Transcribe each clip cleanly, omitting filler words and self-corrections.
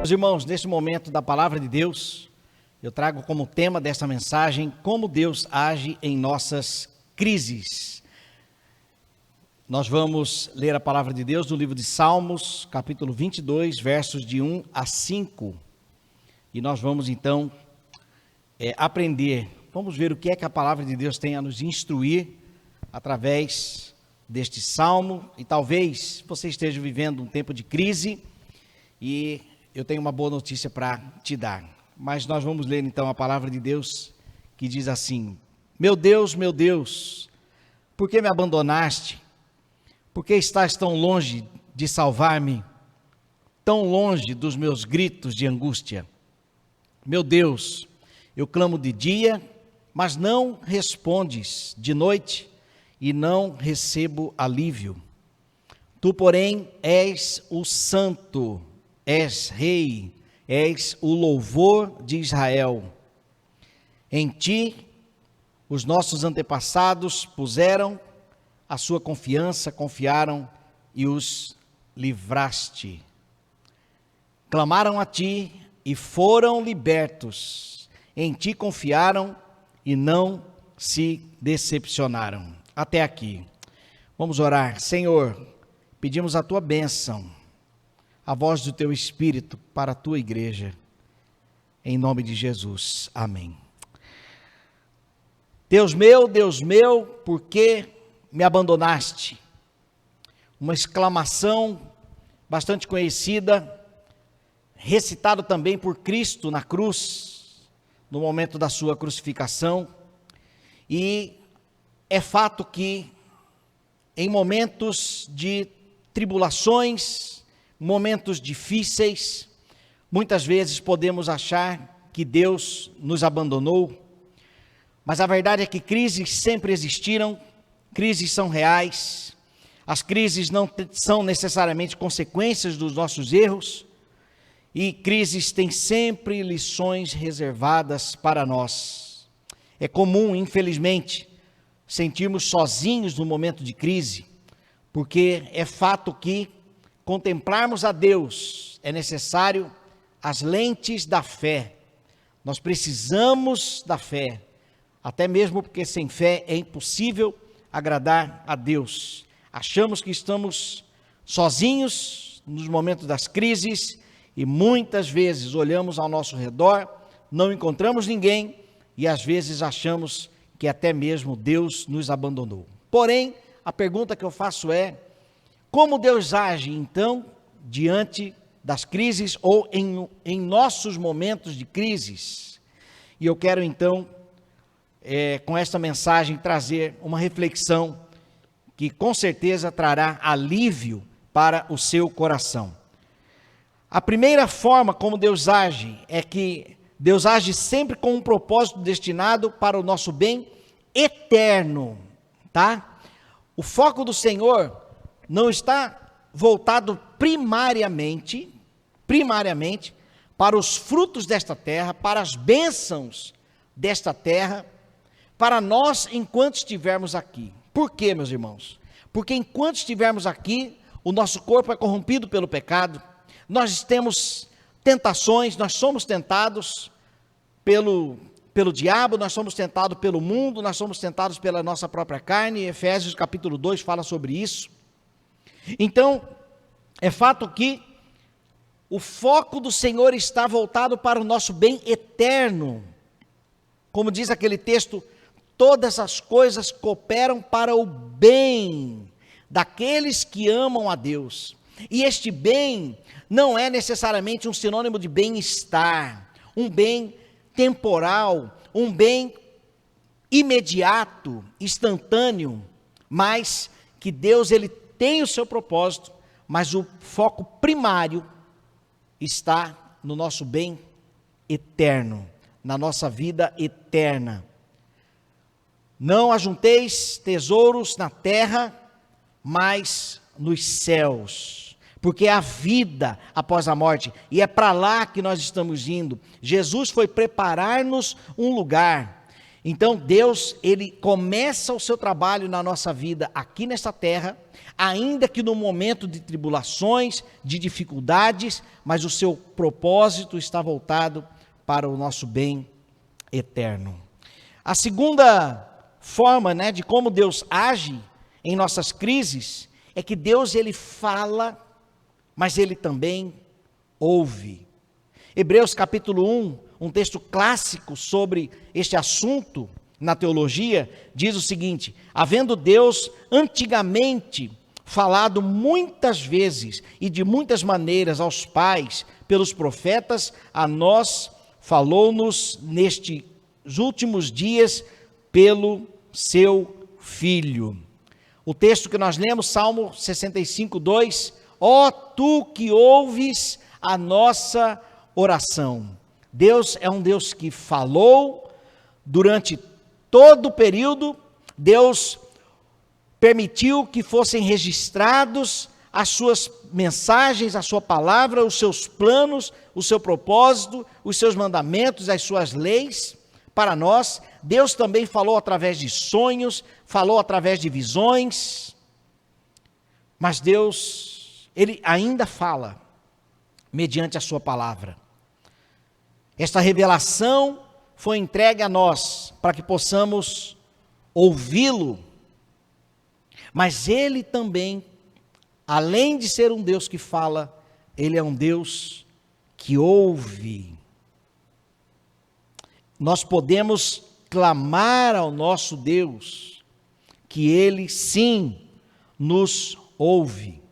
Meus irmãos, neste momento da palavra de Deus, eu trago como tema dessa mensagem como Deus age em nossas crises. Nós vamos ler a palavra de Deus no livro de Salmos, capítulo 22, versos de 1 a 5. E nós vamos então aprender, vamos ver o que é que a palavra de Deus tem a nos instruir através deste salmo. E talvez você esteja vivendo um tempo de crise e eu tenho uma boa notícia para te dar. Mas nós vamos ler então a palavra de Deus que diz assim: meu Deus, por que me abandonaste? Por que estás tão longe de salvar-me? Tão longe dos meus gritos de angústia? Meu Deus, eu clamo de dia, mas não respondes, de noite, e não recebo alívio. Tu, porém, és o santo, és rei, és o louvor de Israel. Em ti, os nossos antepassados puseram a sua confiança, confiaram e os livraste. Clamaram a ti e foram libertos. Em ti confiaram e não se decepcionaram. Até aqui. Vamos orar. Senhor, pedimos a tua bênção, a voz do teu Espírito para a tua igreja, em nome de Jesus, amém. Deus meu, por que me abandonaste? Uma exclamação bastante conhecida, recitado também por Cristo na cruz, no momento da sua crucificação. E é fato que em momentos de tribulações, momentos difíceis, muitas vezes podemos achar que Deus nos abandonou, mas a verdade é que crises sempre existiram, crises são reais, as crises não são necessariamente consequências dos nossos erros, e crises têm sempre lições reservadas para nós. É comum, infelizmente, sentirmos sozinhos no momento de crise, porque é fato que contemplarmos a Deus é necessário as lentes da fé. Nós precisamos da fé, até mesmo porque sem fé é impossível agradar a Deus. Achamos que estamos sozinhos nos momentos das crises e muitas vezes olhamos ao nosso redor, não encontramos ninguém e às vezes achamos que até mesmo Deus nos abandonou. Porém, a pergunta que eu faço é: como Deus age, então, diante das crises ou em nossos momentos de crises? E eu quero, então, com esta mensagem, trazer uma reflexão que, com certeza, trará alívio para o seu coração. A primeira forma como Deus age é que Deus age sempre com um propósito destinado para o nosso bem eterno, tá? O foco do Senhor não está voltado primariamente para os frutos desta terra, para as bênçãos desta terra, para nós enquanto estivermos aqui. Por quê, meus irmãos? Porque enquanto estivermos aqui, o nosso corpo é corrompido pelo pecado, nós temos tentações, nós somos tentados pelo diabo, nós somos tentados pelo mundo, nós somos tentados pela nossa própria carne. Efésios capítulo 2 fala sobre isso. Então, é fato que o foco do Senhor está voltado para o nosso bem eterno. Como diz aquele texto, todas as coisas cooperam para o bem daqueles que amam a Deus. E este bem não é necessariamente um sinônimo de bem-estar, um bem temporal, um bem imediato, instantâneo, mas que Deus ele tem o seu propósito, mas o foco primário está no nosso bem eterno, na nossa vida eterna. Não ajunteis tesouros na terra, mas nos céus, porque há vida após a morte, e é para lá que nós estamos indo. Jesus foi preparar-nos um lugar, Então Deus, Ele começa o seu trabalho na nossa vida aqui nesta terra, ainda que no momento de tribulações, de dificuldades, mas o seu propósito está voltado para o nosso bem eterno. A segunda forma, de como Deus age em nossas crises, é que Deus, Ele fala, mas Ele também ouve. Hebreus capítulo 1, um texto clássico sobre este assunto na teologia, diz o seguinte: havendo Deus antigamente falado muitas vezes e de muitas maneiras aos pais pelos profetas, a nós falou-nos nestes últimos dias pelo seu Filho. O texto que nós lemos, Salmo 65, 2, ó tu que ouves a nossa oração. Deus é um Deus que falou durante todo o período. Deus permitiu que fossem registrados as suas mensagens, a sua palavra, os seus planos, o seu propósito, os seus mandamentos, as suas leis para nós. Deus também falou através de sonhos, falou através de visões, mas Deus, Ele ainda fala mediante a sua palavra. Esta revelação foi entregue a nós para que possamos ouvi-lo, mas Ele também, além de ser um Deus que fala, Ele é um Deus que ouve. Nós podemos clamar ao nosso Deus, que Ele sim nos ouve.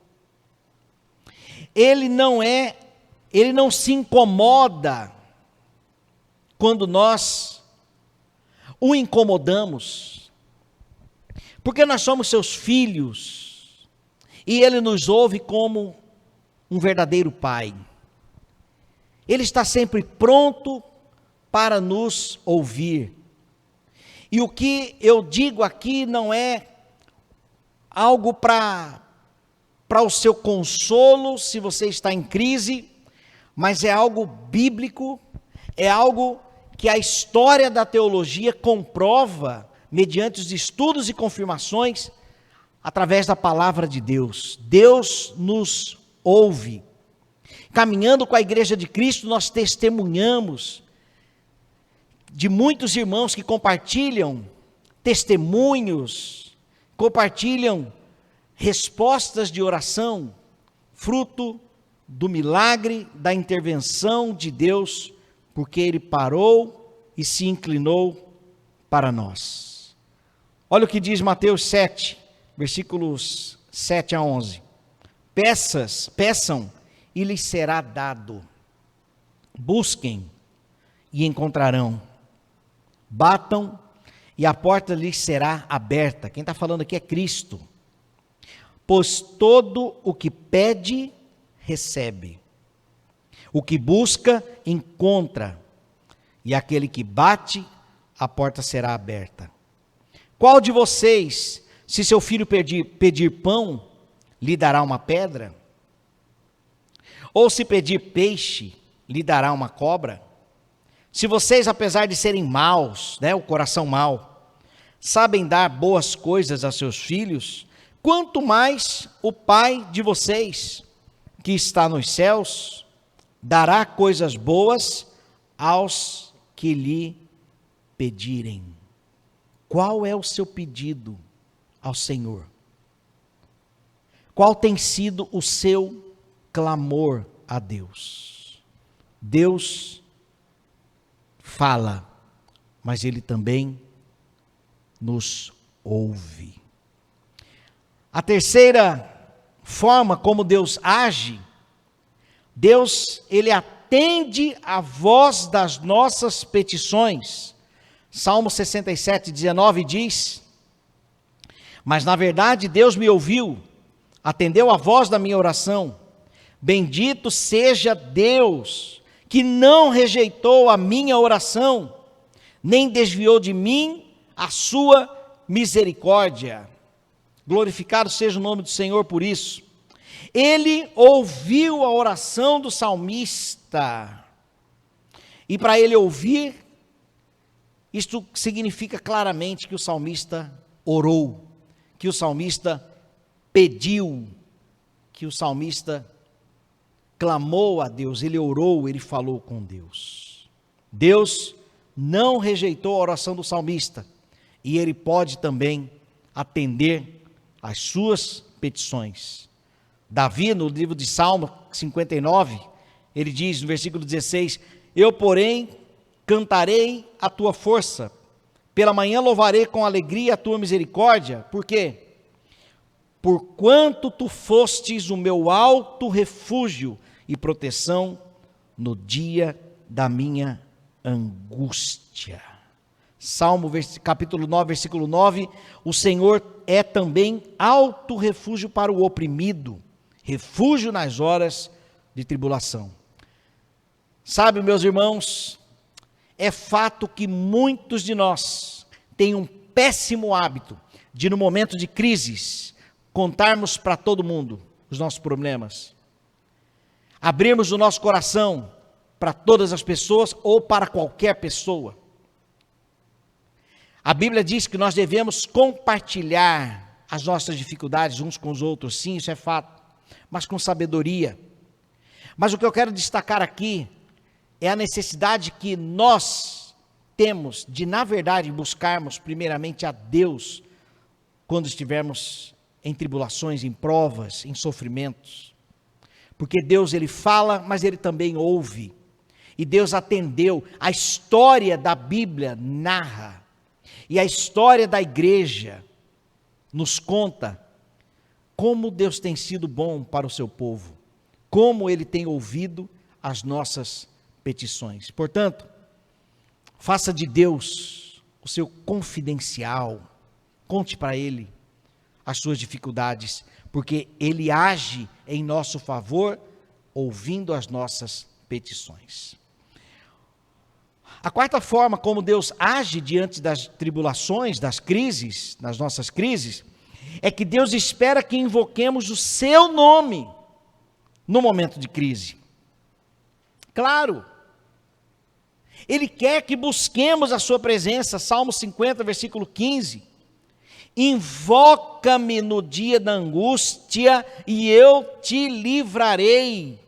Ele não se incomoda quando nós o incomodamos, porque nós somos seus filhos, e Ele nos ouve como um verdadeiro Pai. Ele está sempre pronto para nos ouvir. E o que eu digo aqui não é algo para o seu consolo, se você está em crise, mas é algo bíblico, é algo que a história da teologia comprova, mediante os estudos e confirmações, através da palavra de Deus. Deus nos ouve. Caminhando com a Igreja de Cristo, nós testemunhamos de muitos irmãos que compartilham testemunhos, compartilham respostas de oração, fruto do milagre da intervenção de Deus, porque Ele parou e se inclinou para nós. Olha o que diz Mateus 7, versículos 7 a 11. Peçam e lhes será dado. Busquem e encontrarão. Batam e a porta lhes será aberta. Quem está falando aqui é Cristo. Pois todo o que pede, recebe. O que busca, encontra. E aquele que bate, a porta será aberta. Qual de vocês, se seu filho pedir pão, lhe dará uma pedra? Ou se pedir peixe, lhe dará uma cobra? Se vocês, apesar de serem maus, o coração mau, sabem dar boas coisas a seus filhos, quanto mais o Pai de vocês, que está nos céus, dará coisas boas aos que lhe pedirem. Qual é o seu pedido ao Senhor? Qual tem sido o seu clamor a Deus? Deus fala, mas Ele também nos ouve. A terceira forma como Deus age, Deus, Ele atende a voz das nossas petições. Salmo 67, 19 diz: mas na verdade Deus me ouviu, atendeu a voz da minha oração. Bendito seja Deus, que não rejeitou a minha oração, nem desviou de mim a sua misericórdia. Glorificado seja o nome do Senhor por isso. Ele ouviu a oração do salmista, e para ele ouvir, Isto significa claramente que o salmista orou, que o salmista pediu, que o salmista clamou a Deus, ele orou, ele falou com Deus. Deus não rejeitou a oração do salmista e ele pode também atender às suas petições. Davi, no livro de Salmo 59, ele diz no versículo 16: eu, porém, cantarei a tua força, pela manhã louvarei com alegria a tua misericórdia. Por quê? Porquanto tu fostes o meu alto refúgio e proteção no dia da minha angústia. Salmo capítulo 9, versículo 9, o Senhor é também alto refúgio para o oprimido, refúgio nas horas de tribulação. Sabe, meus irmãos, é fato que muitos de nós têm um péssimo hábito de, no momento de crises, contarmos para todo mundo os nossos problemas, abrirmos o nosso coração para todas as pessoas ou para qualquer pessoa. A Bíblia diz que nós devemos compartilhar as nossas dificuldades uns com os outros, sim, isso é fato, mas com sabedoria. Mas o que eu quero destacar aqui é a necessidade que nós temos de, na verdade, buscarmos primeiramente a Deus quando estivermos em tribulações, em provas, em sofrimentos. Porque Deus, ele fala, mas ele também ouve. E Deus atendeu. A história da Bíblia narra, e a história da igreja nos conta como Deus tem sido bom para o seu povo, como ele tem ouvido as nossas petições. Portanto, faça de Deus o seu confidencial, conte para ele as suas dificuldades, porque ele age em nosso favor, ouvindo as nossas petições. A quarta forma como Deus age diante das tribulações, das crises, das nossas crises, é que Deus espera que invoquemos o seu nome no momento de crise. Claro, ele quer que busquemos a sua presença. Salmo 50, versículo 15. Invoca-me no dia da angústia e eu te livrarei,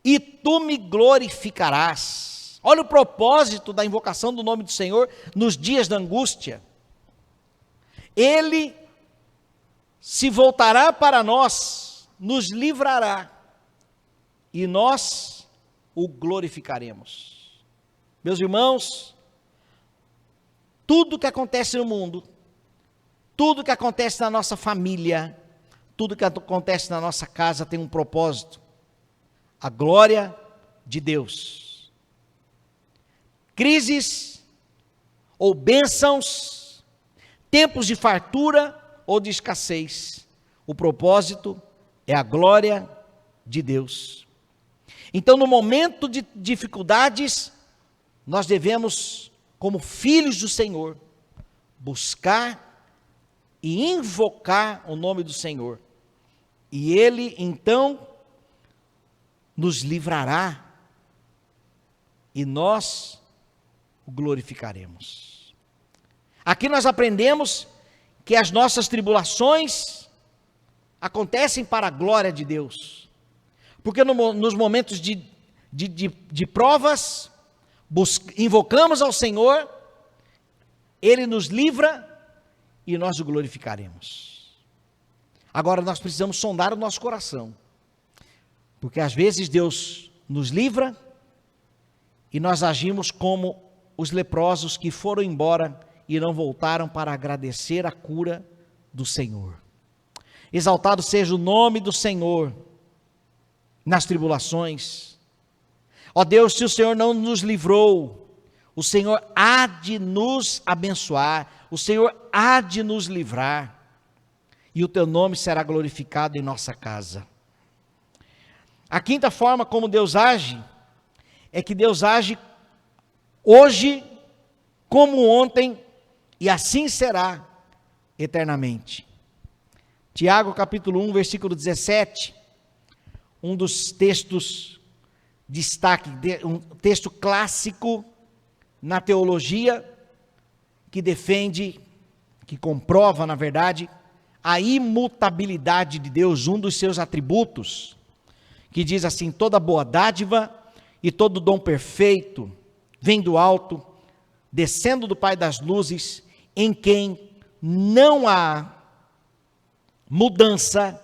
e tu me glorificarás. Olha o propósito da invocação do nome do Senhor nos dias da angústia. Ele se voltará para nós, nos livrará, e nós o glorificaremos. Meus irmãos, tudo que acontece no mundo, tudo que acontece na nossa família, tudo que acontece na nossa casa tem um propósito: a glória de Deus. Crises ou bênçãos, tempos de fartura ou de escassez, o propósito é a glória de Deus. Então, no momento de dificuldades, nós devemos, como filhos do Senhor, buscar e invocar o nome do Senhor, e Ele então nos livrará, e nós o glorificaremos. Aqui nós aprendemos que as nossas tribulações acontecem para a glória de Deus, porque nos momentos de provas, invocamos ao Senhor, Ele nos livra e nós o glorificaremos. Agora nós precisamos sondar o nosso coração, porque às vezes Deus nos livra e nós agimos como os leprosos que foram embora e não voltaram para agradecer a cura do Senhor. Exaltado seja o nome do Senhor nas tribulações. Ó Deus, se o Senhor não nos livrou, o Senhor há de nos abençoar, o Senhor há de nos livrar, e o teu nome será glorificado em nossa casa. A quinta forma como Deus age, é que Deus age hoje como ontem, e assim será eternamente. Tiago capítulo 1, versículo 17, um dos textos destaque, um texto clássico na teologia que defende, que comprova, na verdade, a imutabilidade de Deus, um dos seus atributos, que diz assim: toda boa dádiva e todo dom perfeito vem do alto, descendo do Pai das luzes, em quem não há mudança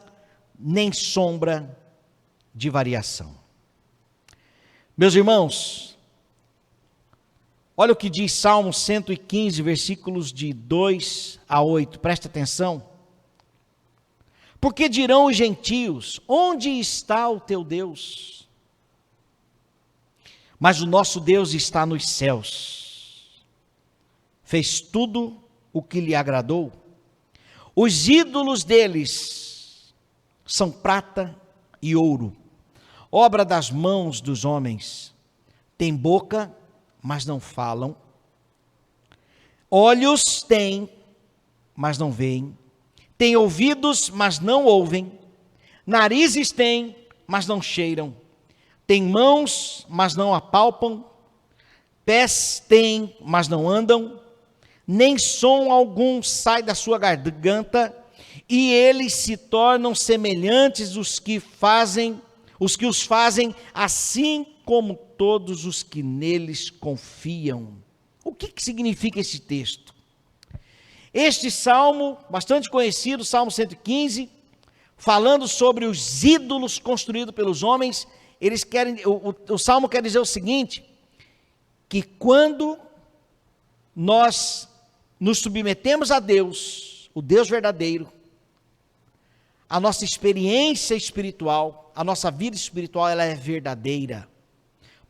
nem sombra de variação. Meus irmãos, olha o que diz Salmo 115, versículos de 2 a 8, presta atenção. Porque dirão os gentios: onde está o teu Deus? Mas o nosso Deus está nos céus. Fez tudo o que lhe agradou. Os ídolos deles são prata e ouro, obra das mãos dos homens. Tem boca, mas não falam. Olhos têm, mas não veem. Têm ouvidos, mas não ouvem. Narizes têm, mas não cheiram. Têm mãos, mas não apalpam. Pés têm, mas não andam. Nem som algum sai da sua garganta. E eles se tornam semelhantes os que os fazem, assim como todos os que neles confiam. O que significa esse texto? Este salmo, bastante conhecido, Salmo 115, falando sobre os ídolos construídos pelos homens, o salmo quer dizer o seguinte: que quando nós nos submetemos a Deus, o Deus verdadeiro, a nossa experiência espiritual, a nossa vida espiritual, ela é verdadeira,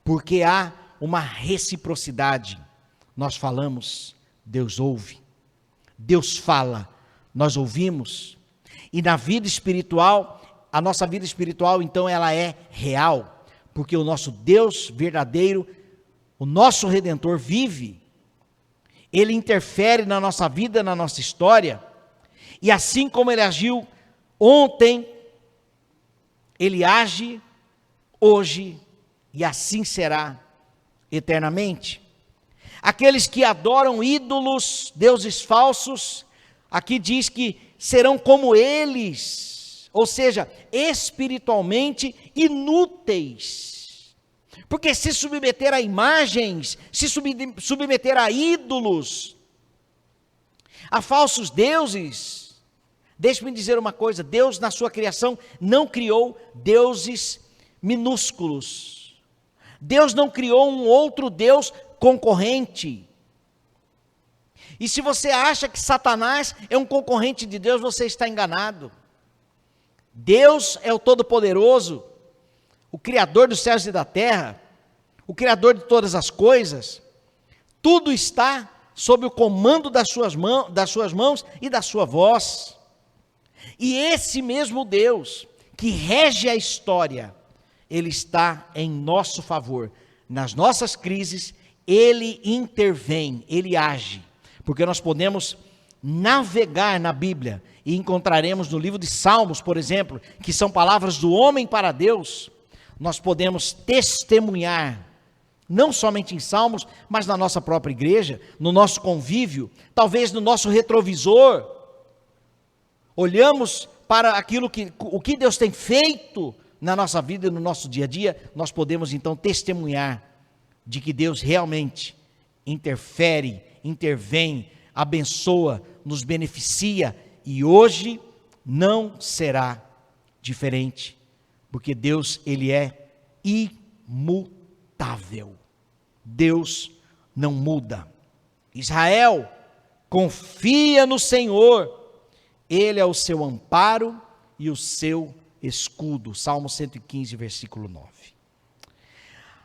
porque há uma reciprocidade. Nós falamos, Deus ouve. Deus fala, nós ouvimos. E na vida espiritual, a nossa vida espiritual, então, ela é real, porque o nosso Deus verdadeiro, o nosso Redentor vive. Ele interfere na nossa vida, na nossa história. E assim como ele agiu ontem, ele age hoje e assim será eternamente. Aqueles que adoram ídolos, deuses falsos, aqui diz que serão como eles, ou seja, espiritualmente inúteis. Porque se submeter a imagens, se submeter a ídolos, a falsos deuses, deixe-me dizer uma coisa: Deus na sua criação não criou deuses minúsculos. Deus não criou um outro Deus concorrente. E se você acha que Satanás é um concorrente de Deus, você está enganado. Deus é o Todo-Poderoso, o Criador dos céus e da terra, o Criador de todas as coisas. Tudo está sob o comando das suas mãos e da sua voz. E esse mesmo Deus que rege a história, ele está em nosso favor. Nas nossas crises, ele intervém, ele age. Porque nós podemos navegar na Bíblia e encontraremos no livro de Salmos, por exemplo, que são palavras do homem para Deus. Nós podemos testemunhar, não somente em Salmos, mas na nossa própria igreja, no nosso convívio, talvez no nosso retrovisor. Olhamos para o que Deus tem feito na nossa vida e no nosso dia a dia, nós podemos então testemunhar de que Deus realmente interfere, intervém, abençoa, nos beneficia, e hoje não será diferente, porque Deus, ele é imutável. Deus não muda. Israel, confia no Senhor, ele é o seu amparo e o seu escudo. Salmo 115, versículo 9.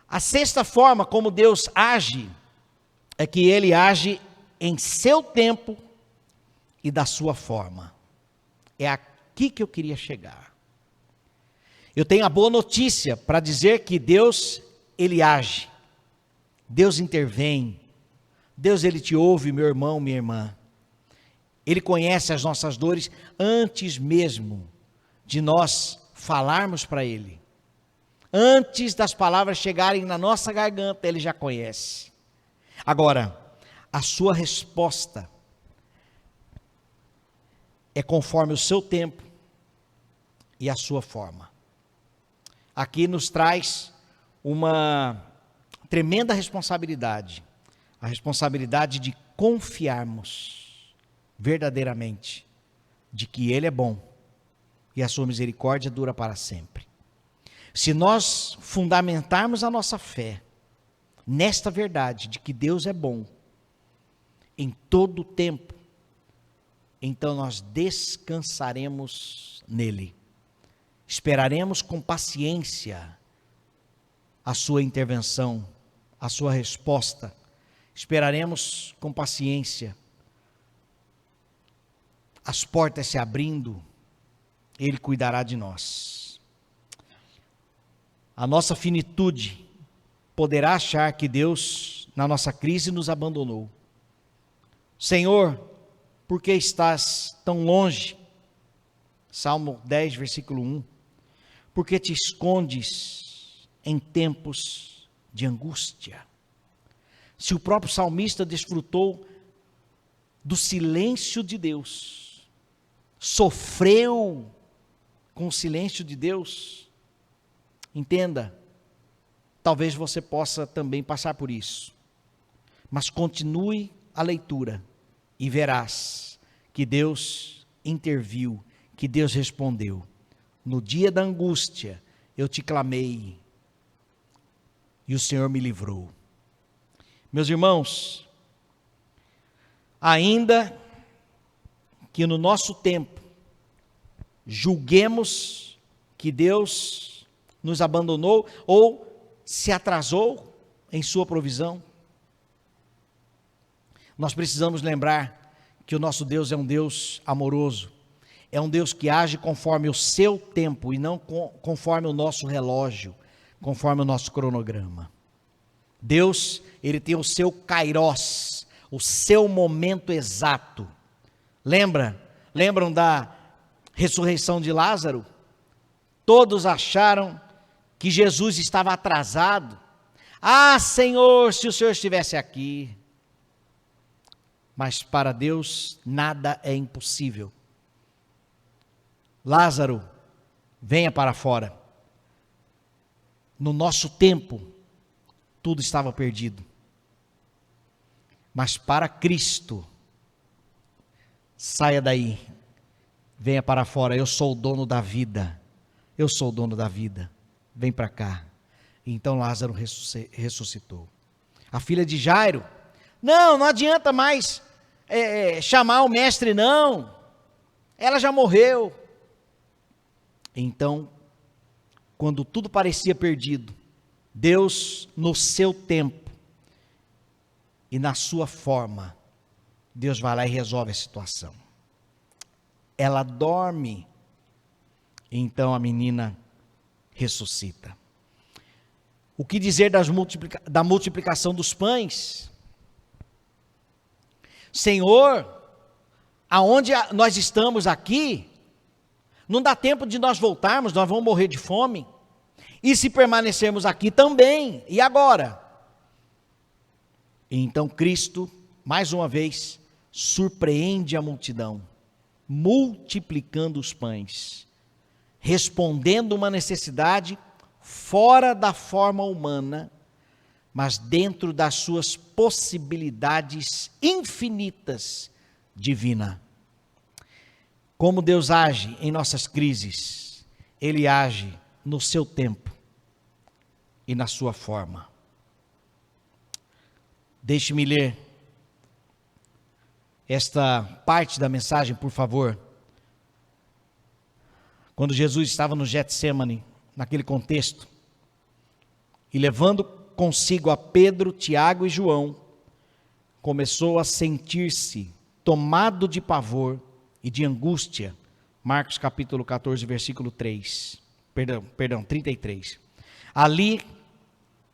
A sexta forma como Deus age é que ele age em seu tempo e da sua forma. É aqui que eu queria chegar. Eu tenho a boa notícia para dizer que Deus, ele age. Deus intervém. Deus, ele te ouve, meu irmão, minha irmã. Ele conhece as nossas dores antes mesmo de nós falarmos para ele. Antes das palavras chegarem na nossa garganta, ele já conhece. Agora, a sua resposta é conforme o seu tempo e a sua forma. Aqui nos traz uma tremenda responsabilidade, a responsabilidade de confiarmos verdadeiramente de que Ele é bom e a sua misericórdia dura para sempre. Se nós fundamentarmos a nossa fé nesta verdade de que Deus é bom em todo o tempo, então nós descansaremos nele. Esperaremos com paciência a sua intervenção, a sua resposta. Esperaremos com paciência as portas se abrindo, Ele cuidará de nós. A nossa finitude poderá achar que Deus, na nossa crise, nos abandonou. Senhor, por que estás tão longe? Salmo 10, versículo 1. Por que te escondes em tempos de angústia? Se o próprio salmista desfrutou do silêncio de Deus, sofreu com o silêncio de Deus, entenda, talvez você possa também passar por isso, mas continue a leitura e verás que Deus interviu, que Deus respondeu. No dia da angústia, eu te clamei e o Senhor me livrou. Meus irmãos, ainda que no nosso tempo julguemos que Deus nos abandonou ou se atrasou em sua provisão, nós precisamos lembrar que o nosso Deus é um Deus amoroso, é um Deus que age conforme o seu tempo e não conforme o nosso relógio, conforme o nosso cronograma. Deus, Ele tem o seu kairós, o seu momento exato. Lembram da ressurreição de Lázaro? Todos acharam que Jesus estava atrasado. Ah, Senhor, se o Senhor estivesse aqui. Mas para Deus nada é impossível. Lázaro, venha para fora. No nosso tempo, tudo estava perdido. Mas para Cristo, saia daí, venha para fora, eu sou o dono da vida. Eu sou o dono da vida. Vem para cá. Então Lázaro ressuscitou. A filha de Jairo, não adianta mais chamar o mestre, não. Ela já morreu. Então, quando tudo parecia perdido, Deus, no seu tempo e na sua forma, Deus vai lá e resolve a situação. Ela dorme, então a menina ressuscita. O que dizer da multiplicação dos pães? Senhor, aonde nós estamos aqui, não dá tempo de nós voltarmos, nós vamos morrer de fome. E se permanecermos aqui também, e agora? Então Cristo, mais uma vez, surpreende a multidão, multiplicando os pães, respondendo uma necessidade fora da forma humana, mas dentro das suas possibilidades infinitas divina. Como Deus age em nossas crises, Ele age no seu tempo e na sua forma. Deixe-me ler esta parte da mensagem, por favor. Quando Jesus estava no Getsemane, naquele contexto, e levando consigo a Pedro, Tiago e João, começou a sentir-se tomado de pavor e de angústia. Marcos capítulo 14, versículo 33. Ali,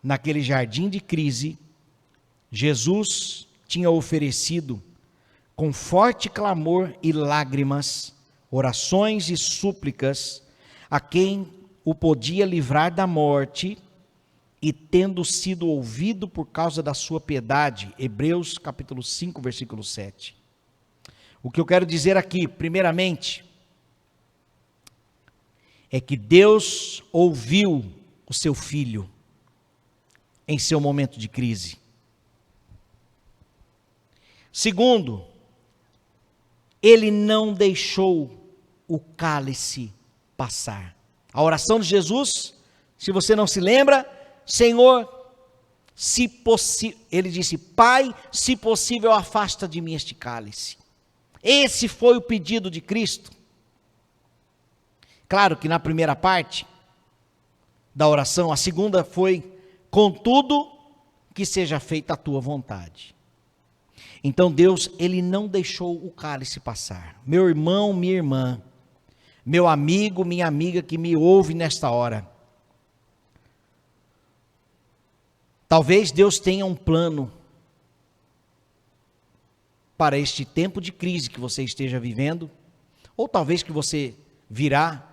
naquele jardim de crise, Jesus tinha oferecido, com forte clamor e lágrimas, orações e súplicas, a quem o podia livrar da morte, e tendo sido ouvido por causa da sua piedade. Hebreus capítulo 5, versículo 7. O que eu quero dizer aqui, primeiramente, é que Deus ouviu o seu filho em seu momento de crise. Segundo, ele não deixou o cálice passar. A oração de Jesus, se você não se lembra, Senhor, ele disse, Pai, se possível, afasta de mim este cálice. Esse foi o pedido de Cristo. Claro que na primeira parte da oração, a segunda foi, contudo, que seja feita a tua vontade. Então Deus, ele não deixou o cálice passar. Meu irmão, minha irmã, meu amigo, minha amiga que me ouve nesta hora. Talvez Deus tenha um plano para este tempo de crise que você esteja vivendo, ou talvez que você virá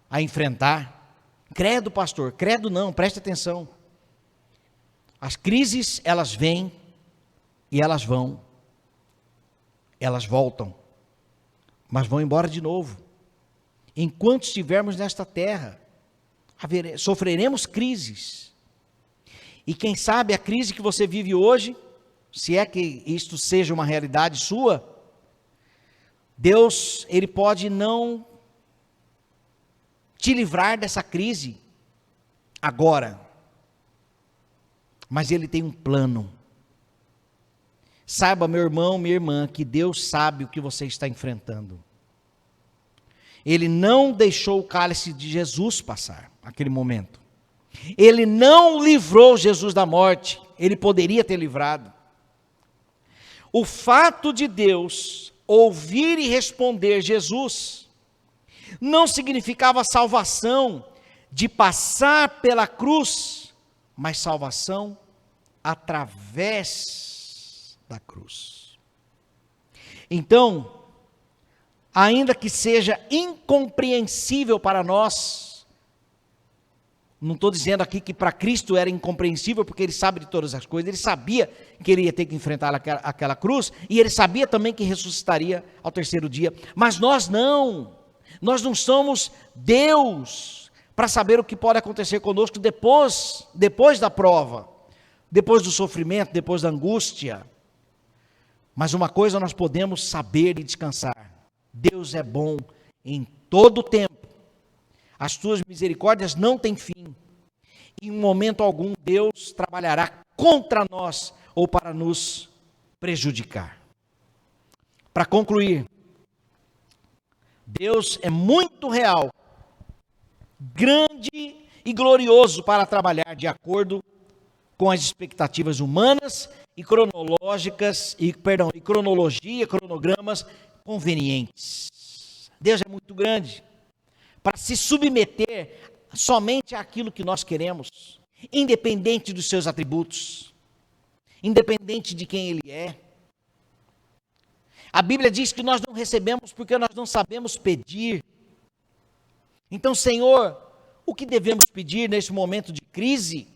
a enfrentar. Credo, pastor, credo não, preste atenção. As crises, elas vêm e elas vão. Elas voltam, mas vão embora de novo. Enquanto estivermos nesta terra, sofreremos crises. E quem sabe a crise que você vive hoje, se é que isto seja uma realidade sua, Deus, ele pode não te livrar dessa crise agora, mas ele tem um plano. Saiba, meu irmão, minha irmã, que Deus sabe o que você está enfrentando. Ele não deixou o cálice de Jesus passar, naquele momento. Ele não livrou Jesus da morte, ele poderia ter livrado. O fato de Deus ouvir e responder Jesus, não significava salvação de passar pela cruz, mas salvação através da cruz. Então, ainda que seja incompreensível para nós, não estou dizendo aqui que para Cristo era incompreensível, porque ele sabe de todas as coisas, ele sabia que ele ia ter que enfrentar aquela cruz, e ele sabia também que ressuscitaria ao terceiro dia, mas nós não somos Deus, para saber o que pode acontecer conosco depois da prova, depois do sofrimento, depois da angústia. Mas uma coisa nós podemos saber e descansar: Deus é bom em todo o tempo. As suas misericórdias não têm fim. Em um momento algum Deus trabalhará contra nós ou para nos prejudicar. Para concluir, Deus é muito real, grande e glorioso para trabalhar de acordo com as expectativas humanas e cronogramas convenientes. Deus é muito grande para se submeter somente àquilo que nós queremos, independente dos seus atributos, independente de quem Ele é. A Bíblia diz que nós não recebemos porque nós não sabemos pedir. Então, Senhor, o que devemos pedir neste momento de crise?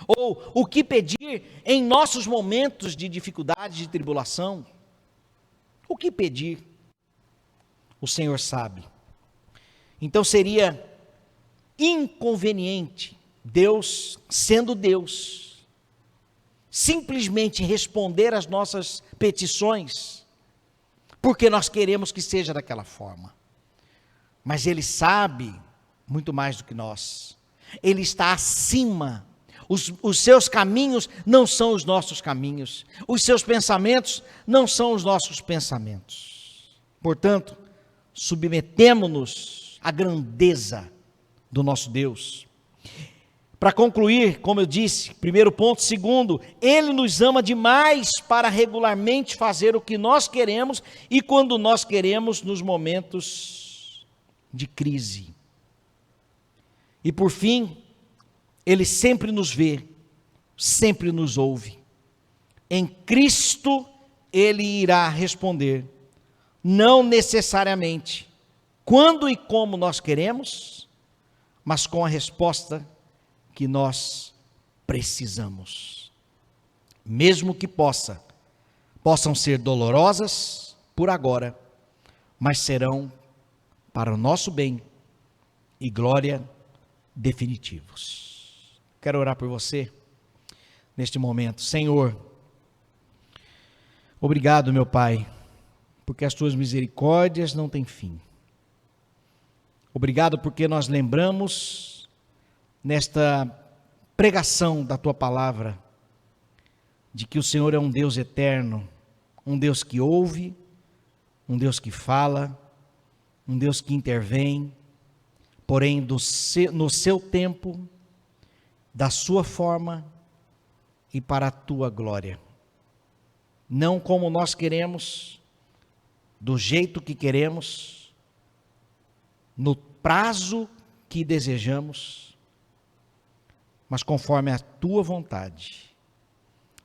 Ou o que pedir em nossos momentos de dificuldade, de tribulação? O que pedir? O Senhor sabe. Então seria inconveniente Deus, sendo Deus, simplesmente responder às nossas petições, porque nós queremos que seja daquela forma. Mas Ele sabe muito mais do que nós. Ele está acima. Os seus caminhos não são os nossos caminhos. Os seus pensamentos não são os nossos pensamentos. Portanto, submetemo-nos à grandeza do nosso Deus. Para concluir, como eu disse, primeiro ponto. Segundo, Ele nos ama demais para regularmente fazer o que nós queremos e quando nós queremos nos momentos de crise. E por fim, Ele sempre nos vê, sempre nos ouve. Em Cristo Ele irá responder, não necessariamente quando e como nós queremos, mas com a resposta que nós precisamos. Mesmo que possam ser dolorosas por agora, mas serão para o nosso bem e glória definitivos. Quero orar por você neste momento. Senhor, obrigado, meu Pai, porque as tuas misericórdias não têm fim. Obrigado porque nós lembramos nesta pregação da tua palavra de que o Senhor é um Deus eterno, um Deus que ouve, um Deus que fala, um Deus que intervém, porém no seu tempo, da sua forma e para a tua glória. Não como nós queremos, do jeito que queremos, no prazo que desejamos, mas conforme a tua vontade.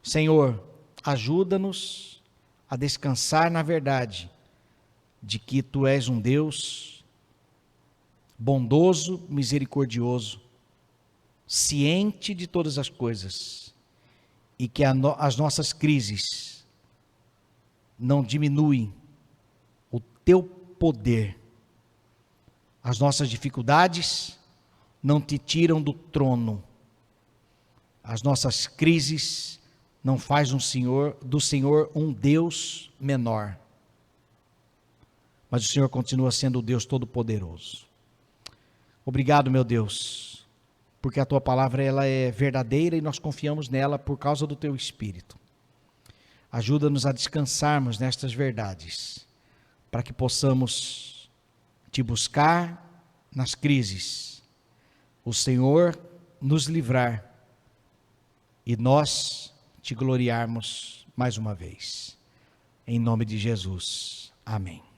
Senhor, ajuda-nos a descansar na verdade de que tu és um Deus bondoso, misericordioso, ciente de todas as coisas, e que as nossas crises não diminuem o teu poder. As nossas dificuldades não te tiram do trono. As nossas crises não faz do Senhor um Deus menor. Mas o Senhor continua sendo o Deus Todo-Poderoso. Obrigado, meu Deus, porque a tua palavra ela é verdadeira e nós confiamos nela por causa do teu Espírito. Ajuda-nos a descansarmos nestas verdades, para que possamos te buscar nas crises, o Senhor nos livrar e nós te gloriarmos mais uma vez. Em nome de Jesus. Amém.